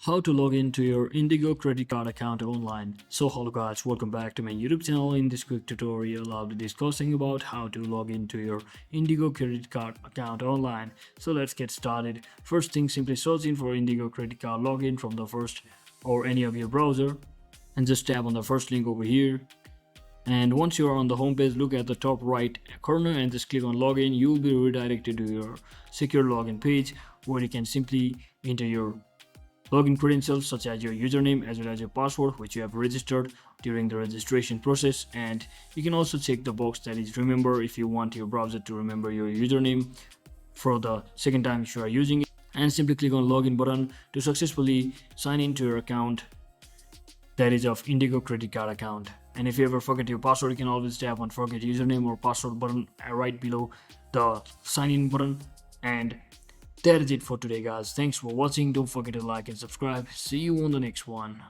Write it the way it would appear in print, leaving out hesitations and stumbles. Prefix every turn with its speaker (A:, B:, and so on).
A: How to log into your Indigo credit card account online. So hello guys, welcome back to my YouTube channel. In this quick tutorial I'll be discussing about how to log into your Indigo credit card account online. So let's get started. First thing, simply search in for Indigo credit card login from the first or any of your browser and just tap on the first link over here. And once you are on the home page, look at the top right corner and just click on login. You will be redirected to your secure login page where you can simply enter your login credentials such as your username as well as your password which you have registered during the registration process. And you can also check the box that is remember if you want your browser to remember your username for the second time if you are using it, and simply click on login button to successfully sign into your account that is of Indigo credit card account. And if you ever forget your password, you can always tap on forget username or password button right below the sign in button. And that is it for today guys. Thanks for watching. Don't forget to like and subscribe. See you on the next one.